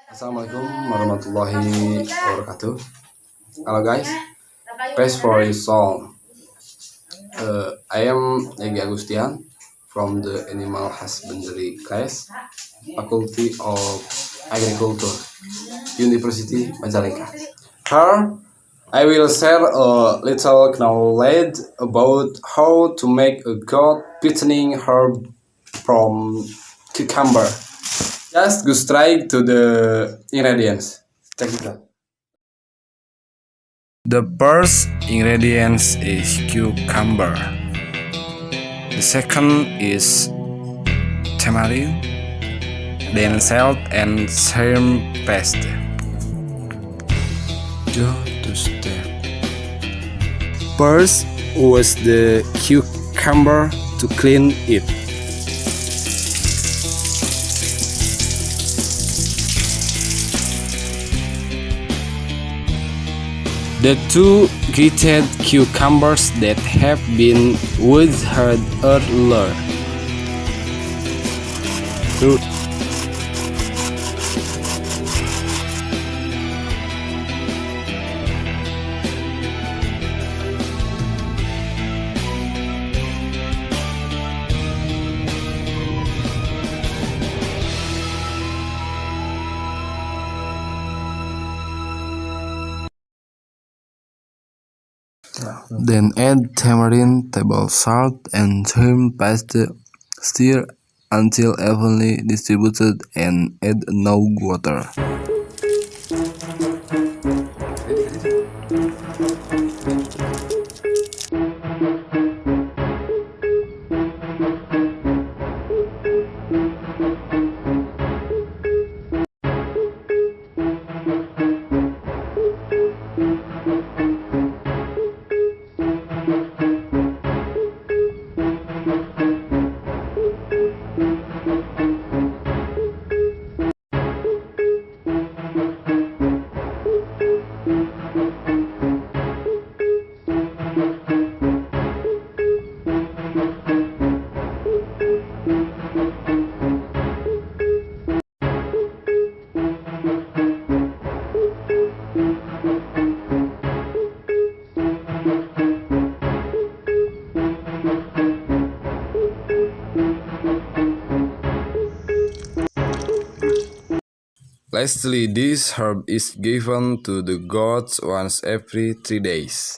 Assalamualaikum warahmatullahi wabarakatuh. Hello guys, praise for your song. I am Egi Agustian from the Animal Husbandry class, Faculty of Agriculture, University Majalengka. Here, I will share a little knowledge about how to make a good fattening herb from cucumber. Just go straight to the ingredients. Check it out. The first ingredient is cucumber. The second is tamarind, then salt and shrimp paste. Go to step. First, wash the cucumber to clean it. The two grated cucumbers that have been washed earlier. Then add tamarind, table salt, and shrimp paste. Stir until evenly distributed and add no water. Lastly, this herb is given to the goats once every 3 days.